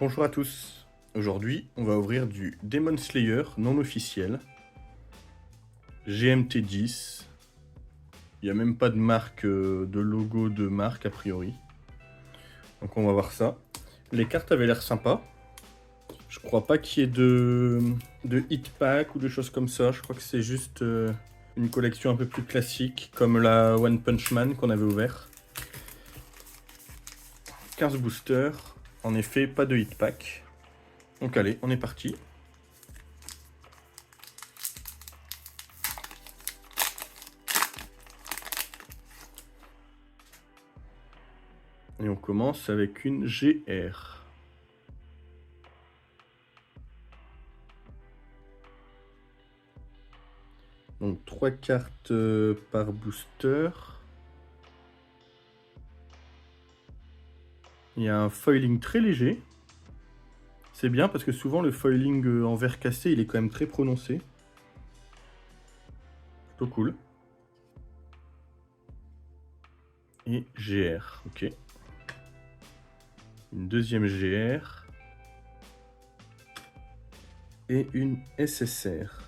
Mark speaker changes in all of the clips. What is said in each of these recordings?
Speaker 1: Bonjour à tous. Aujourd'hui, on va ouvrir du Demon Slayer non officiel. GMT10. Il n'y a même pas de marque, de logo de marque a priori. Donc on va voir ça. Les cartes avaient l'air sympas. Je crois pas qu'il y ait de hit pack ou de choses comme ça. Je crois que c'est juste une collection un peu plus classique, comme la One Punch Man qu'on avait ouvert. 15 boosters. En effet, pas de hit pack. Donc allez, on est parti. Et on commence avec une GR. Donc 3 cartes par booster. Il y a un foiling très léger. C'est bien parce que souvent le foiling en verre cassé, il est quand même très prononcé. Plutôt cool. Et GR, ok. Une deuxième GR. Et une SSR.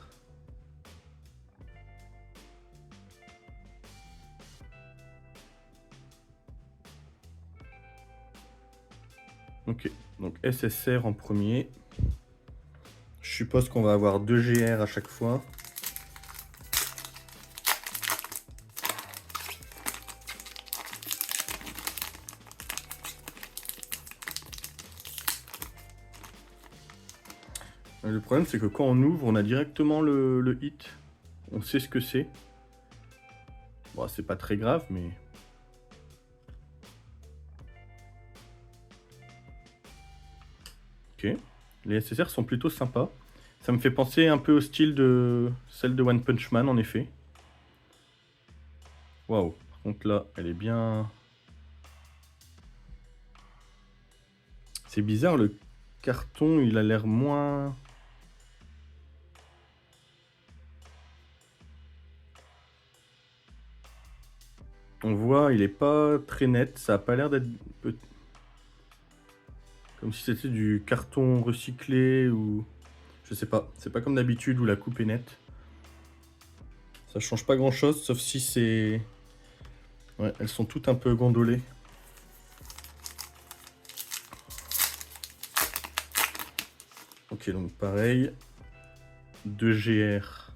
Speaker 1: Ok, donc SSR en premier. Je suppose qu'on va avoir 2 GR à chaque fois. Le problème, c'est que quand on ouvre, on a directement le hit. On sait ce que c'est. Bon, c'est pas très grave, mais... Ok. Les SSR sont plutôt sympas. Ça me fait penser un peu au style de celle de One Punch Man, en effet. Waouh. Par contre, là, elle est bien... C'est bizarre, le carton, il a l'air moins... On voit, il est pas très net. Ça a pas l'air d'être... Comme si c'était du carton recyclé ou... Je sais pas. C'est pas comme d'habitude où la coupe est nette. Ça change pas grand-chose, sauf si c'est... Ouais, elles sont toutes un peu gondolées. Ok, donc pareil. 2 GR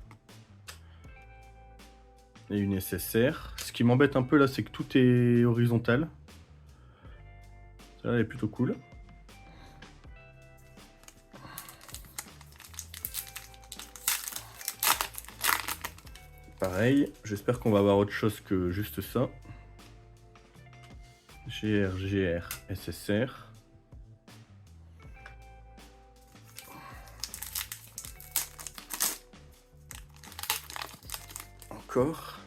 Speaker 1: et une SSR. Ce qui m'embête un peu là, c'est que tout est horizontal. Ça, elle est plutôt cool. Pareil, j'espère qu'on va avoir autre chose que juste ça. GR, GR, SSR. Encore.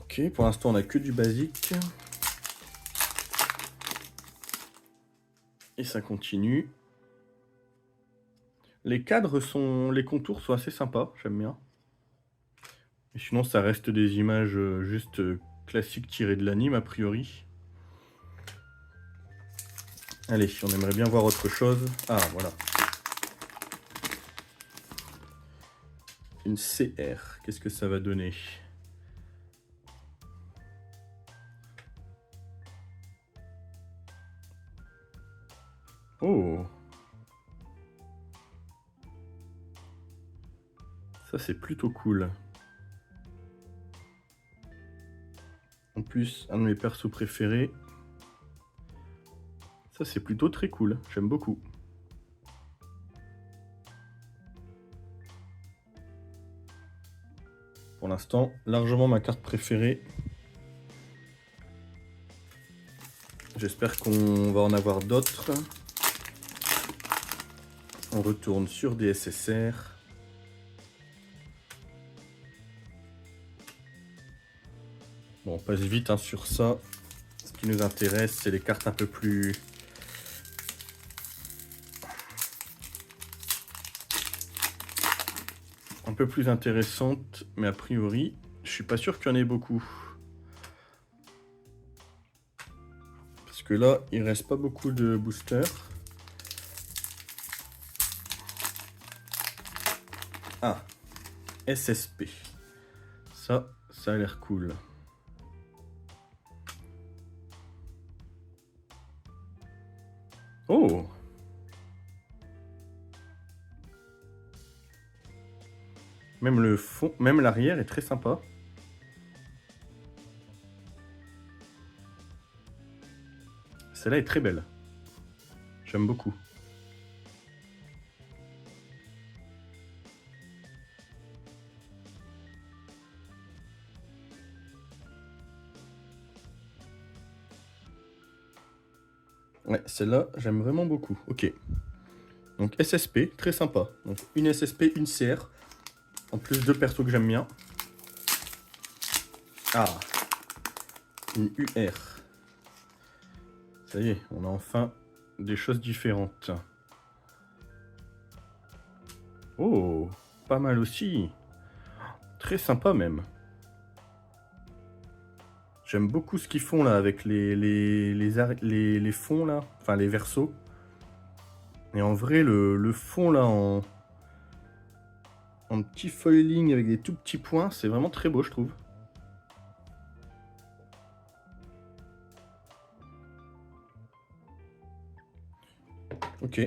Speaker 1: Ok, pour l'instant on a que du basique. Et ça continue. Les cadres sont... Les contours sont assez sympas, j'aime bien. Et sinon ça reste des images juste classiques tirées de l'anime a priori. Allez, on aimerait bien voir autre chose. Ah, voilà. Une CR, qu'est-ce que ça va donner? Oh! Ça, c'est plutôt cool. En plus, un de mes persos préférés. Ça, c'est plutôt très cool. J'aime beaucoup. Pour l'instant, largement ma carte préférée. J'espère qu'on va en avoir d'autres. On retourne sur des SSR. Bon, on passe vite hein, sur ça. Ce qui nous intéresse, c'est les cartes un peu plus... peu plus intéressante, mais a priori, je suis pas sûr qu'il y en ait beaucoup. Parce que là, il reste pas beaucoup de boosters. Ah, SSP. Ça a l'air cool. Oh! Même le fond, même l'arrière est très sympa. Celle-là est très belle. J'aime beaucoup. Ouais, celle-là, j'aime vraiment beaucoup. Ok. Donc SSP, très sympa. Donc une SSP, une CR. En plus, deux persos que j'aime bien. Ah, une UR. Ça y est, on a enfin des choses différentes. Oh, pas mal aussi. Très sympa même. J'aime beaucoup ce qu'ils font là avec les fonds là, enfin les versos. Et en vrai, le fond là en petit foiling avec des tout petits points, c'est vraiment très beau, je trouve. Ok.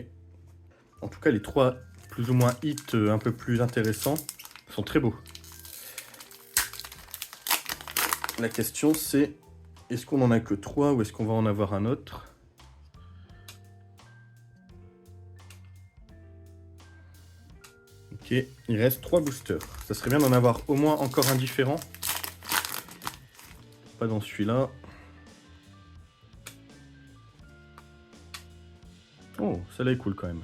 Speaker 1: En tout cas, les trois plus ou moins hits un peu plus intéressants sont très beaux. La question c'est, est-ce qu'on en a que 3 ou est-ce qu'on va en avoir un autre? Ok, il reste 3 boosters. Ça serait bien d'en avoir au moins encore un différent. Pas dans celui-là. Oh, celle-là est cool quand même.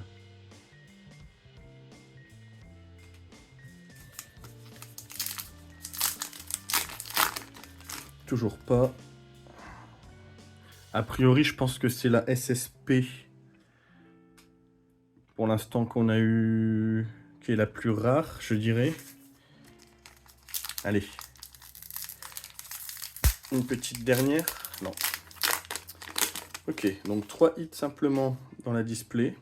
Speaker 1: Toujours pas. A priori, je pense que c'est la SSP. Pour l'instant qu'on a eu... qui est la plus rare, je dirais. Allez. Une petite dernière. Non. Ok, donc 3 hits simplement dans la display.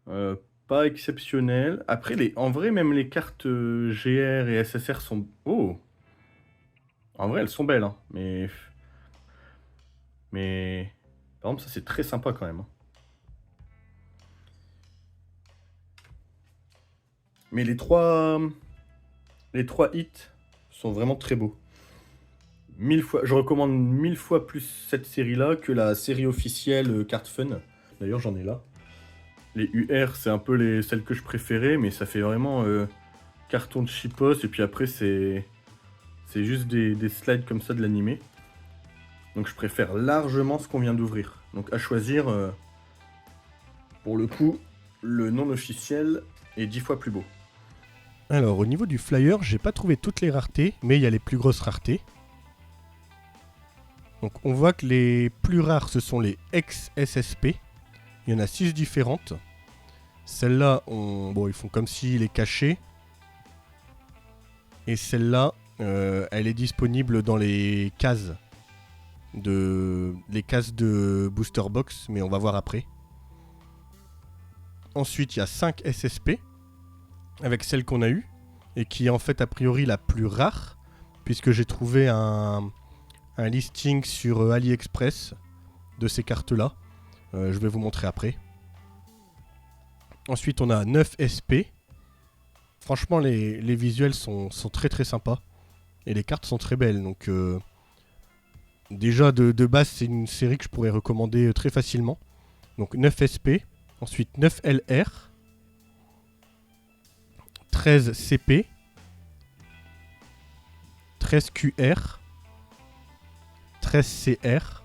Speaker 1: Pas exceptionnel. Après, en vrai, même les cartes GR et SSR sont... Oh! En vrai, elles sont belles, hein. Mais... Par exemple, ça, c'est très sympa quand même. Hein. Mais les trois hits sont vraiment très beaux. 1000 fois, je recommande 1000 fois plus cette série-là que la série officielle Card Fun. D'ailleurs, j'en ai là. Les UR, c'est un peu celles que je préférais, mais ça fait vraiment carton de chipos. Et puis après, c'est juste des slides comme ça de l'animé. Donc je préfère largement ce qu'on vient d'ouvrir. Donc à choisir, pour le coup, le non officiel est 10 fois plus beau.
Speaker 2: Alors au niveau du flyer, j'ai pas trouvé toutes les raretés, mais il y a les plus grosses raretés. Donc on voit que les plus rares ce sont les ex-SSP. Il y en a 6 différentes. Celle-là, bon, ils font comme s'il est caché. Et celle-là, elle est disponible dans les cases de Booster Box, mais on va voir après. Ensuite, il y a 5 SSP, avec celle qu'on a eue, et qui est en fait a priori la plus rare, puisque j'ai trouvé un listing sur AliExpress de ces cartes-là. Je vais vous montrer après. Ensuite, on a 9 SP. Franchement, les visuels sont très très sympas. Et les cartes sont très belles. Donc, déjà, de base, c'est une série que je pourrais recommander très facilement. Donc, 9 SP. Ensuite, 9 LR. 13 CP. 13 QR. 13 CR.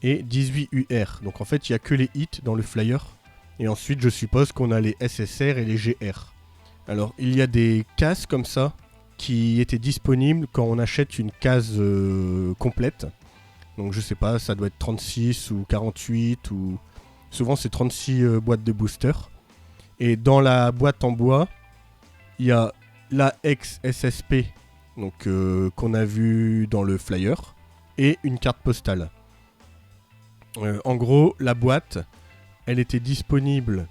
Speaker 2: Et 18 UR. Donc, en fait, il n'y a que les hits dans le flyer. Et ensuite, je suppose qu'on a les SSR et les GR. Alors, il y a des cases comme ça qui étaient disponibles quand on achète une case complète. Donc, je sais pas, ça doit être 36 ou 48 ou... Souvent, c'est 36 boîtes de booster. Et dans la boîte en bois, il y a la ex-SSP donc, qu'on a vu dans le flyer et une carte postale. En gros, la boîte, elle était disponible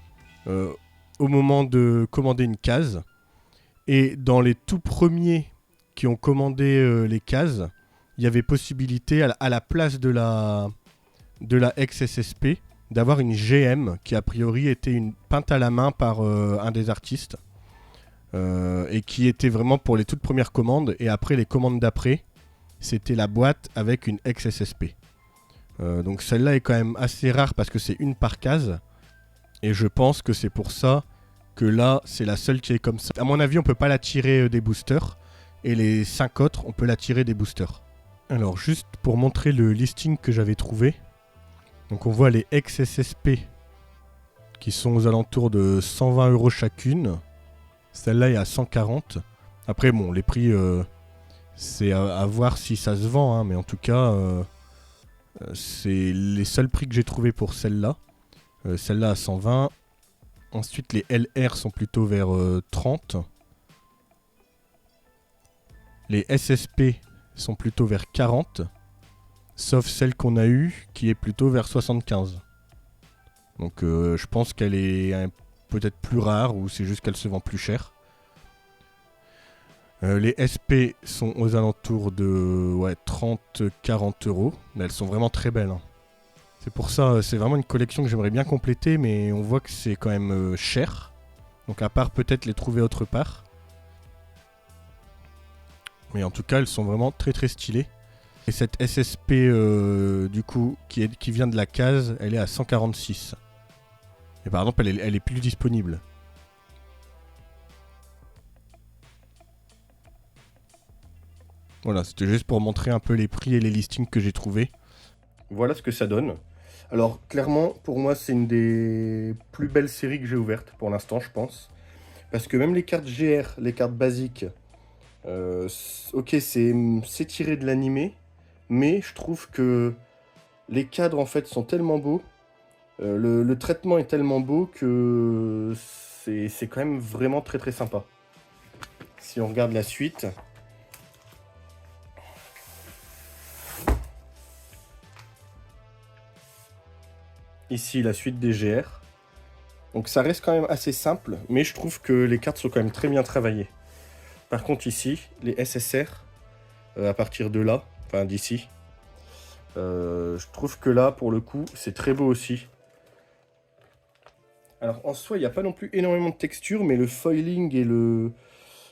Speaker 2: au moment de commander une case. Et dans les tout premiers qui ont commandé les cases, il y avait possibilité à la place de la ex-SSP d'avoir une GM qui a priori était une peinte à la main par un des artistes et qui était vraiment pour les toutes premières commandes. Et après les commandes d'après, c'était la boîte avec une ex-SSP. Donc celle-là est quand même assez rare parce que c'est une par case. Et je pense que c'est pour ça que là, c'est la seule qui est comme ça. À mon avis, on peut pas la tirer des boosters. Et les 5 autres, on peut la tirer des boosters. Alors, juste pour montrer le listing que j'avais trouvé. Donc, on voit les ex-SSP qui sont aux alentours de 120 € chacune. Celle-là est à 140. Après, bon, les prix, c'est à voir si ça se vend. Hein, mais en tout cas, c'est les seuls prix que j'ai trouvés pour celle-là. Celle-là à 120. Ensuite, les LR sont plutôt vers 30. Les SSP sont plutôt vers 40. Sauf celle qu'on a eue qui est plutôt vers 75. Donc je pense qu'elle est peut-être plus rare ou c'est juste qu'elle se vend plus cher. Les SP sont aux alentours de 30-40 €. Mais elles sont vraiment très belles. Hein. C'est pour ça, c'est vraiment une collection que j'aimerais bien compléter, mais on voit que c'est quand même cher. Donc à part peut-être les trouver autre part. Mais en tout cas, elles sont vraiment très très stylées. Et cette SSP, du coup, qui vient de la case, elle est à 146. Et par exemple, elle est plus disponible. Voilà, c'était juste pour montrer un peu les prix et les listings que j'ai trouvés. Voilà ce que ça donne. Alors, clairement, pour moi, c'est une des plus belles séries que j'ai ouvertes pour l'instant, je pense. Parce que même les cartes GR, les cartes basiques, ok, c'est tiré de l'animé, mais je trouve que les cadres, en fait, sont tellement beaux. Le traitement est tellement beau que c'est quand même vraiment très très sympa. Si on regarde la suite... Ici, la suite des GR. Donc ça reste quand même assez simple, mais je trouve que les cartes sont quand même très bien travaillées. Par contre ici, les SSR, à partir de là, enfin d'ici, je trouve que là, pour le coup, c'est très beau aussi. Alors en soi, il n'y a pas non plus énormément de texture, mais le foiling et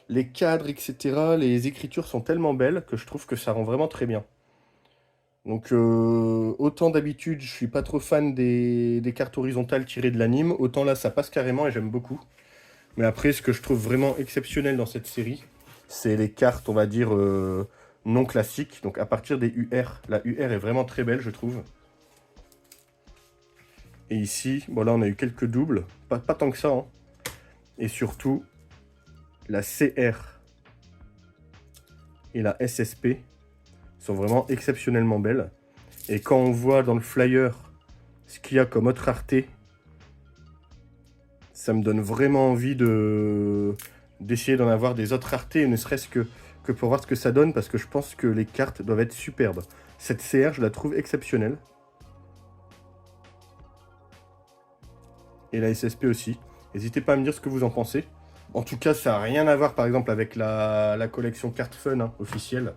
Speaker 2: les cadres, etc., les écritures sont tellement belles que je trouve que ça rend vraiment très bien. Donc autant d'habitude, je suis pas trop fan des cartes horizontales tirées de l'anime, autant là, ça passe carrément et j'aime beaucoup. Mais après, ce que je trouve vraiment exceptionnel dans cette série, c'est les cartes, on va dire, non classiques. Donc à partir des UR. La UR est vraiment très belle, je trouve. Et ici, bon là, on a eu quelques doubles. Pas tant que ça. Hein. Et surtout, la CR et la SSP sont vraiment exceptionnellement belles. Et quand on voit dans le flyer ce qu'il y a comme autre rareté, ça me donne vraiment envie d'essayer d'en avoir des autres raretés, ne serait-ce que pour voir ce que ça donne, parce que je pense que les cartes doivent être superbes. Cette CR, je la trouve exceptionnelle. Et la SSP aussi. N'hésitez pas à me dire ce que vous en pensez. En tout cas, ça n'a rien à voir, par exemple, avec la collection Card Fun hein, officielle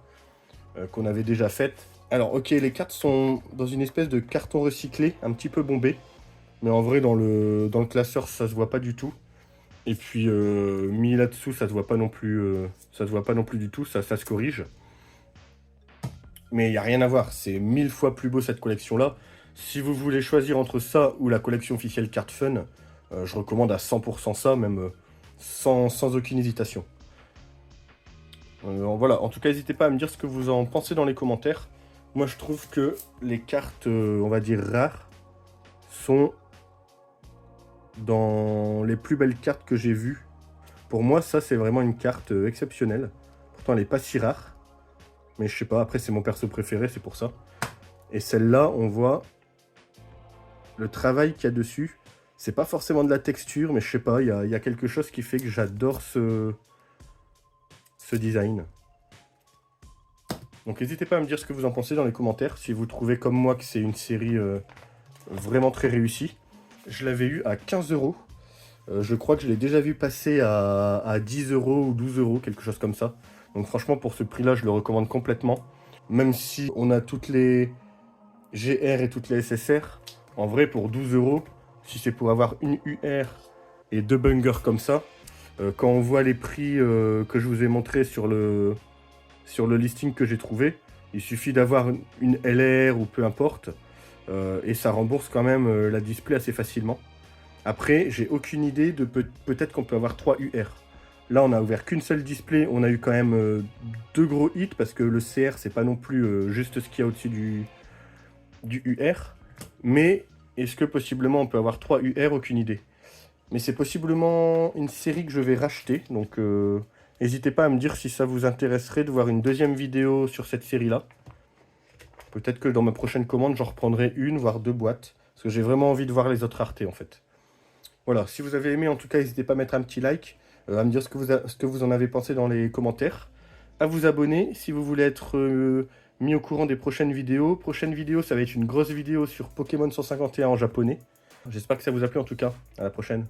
Speaker 2: qu'on avait déjà faite. Alors, ok, les cartes sont dans une espèce de carton recyclé, un petit peu bombé. Mais en vrai, dans le classeur, ça se voit pas du tout. Et puis, mis là-dessous, ça se voit pas non plus, ça se voit pas non plus du tout, ça se corrige. Mais il n'y a rien à voir, c'est 1000 fois plus beau cette collection-là. Si vous voulez choisir entre ça ou la collection officielle Card Fun, je recommande à 100% ça, même sans aucune hésitation. Voilà, en tout cas, n'hésitez pas à me dire ce que vous en pensez dans les commentaires. Moi, je trouve que les cartes, on va dire rares, sont dans les plus belles cartes que j'ai vues. Pour moi, ça, c'est vraiment une carte exceptionnelle. Pourtant, elle n'est pas si rare. Mais je sais pas, après, c'est mon perso préféré, c'est pour ça. Et celle-là, on voit le travail qu'il y a dessus.
Speaker 1: C'est pas forcément de la texture, mais je sais pas, il y a quelque chose qui fait que j'adore ce design. Donc n'hésitez pas à me dire ce que vous en pensez dans les commentaires, si vous trouvez comme moi que c'est une série vraiment très réussie. Je l'avais eu à 15 €. Je crois que je l'ai déjà vu passer à 10 € ou 12 €, quelque chose comme ça. Donc franchement, pour ce prix-là, je le recommande complètement. Même si on a toutes les GR et toutes les SSR, en vrai, pour 12 €, si c'est pour avoir une UR et 2 bungers comme ça, quand on voit les prix que je vous ai montré sur le listing que j'ai trouvé, il suffit d'avoir une LR ou peu importe, et ça rembourse quand même la display assez facilement. Après, j'ai aucune idée de peut-être qu'on peut avoir 3 UR. Là, on a ouvert qu'une seule display, on a eu quand même 2 gros hits, parce que le CR, c'est pas non plus juste ce qu'il y a au-dessus du UR. Mais est-ce que possiblement on peut avoir 3 UR? Aucune idée. Mais c'est possiblement une série que je vais racheter, donc n'hésitez pas à me dire si ça vous intéresserait de voir une deuxième vidéo sur cette série-là. Peut-être que dans ma prochaine commande, j'en reprendrai une, voire 2 boîtes, parce que j'ai vraiment envie de voir les autres raretés en fait. Voilà, si vous avez aimé, en tout cas, n'hésitez pas à mettre un petit like, à me dire ce que vous en avez pensé dans les commentaires, à vous abonner si vous voulez être mis au courant des prochaines vidéos. Prochaine vidéo, ça va être une grosse vidéo sur Pokémon 151 en japonais. J'espère que ça vous a plu en tout cas. À la prochaine.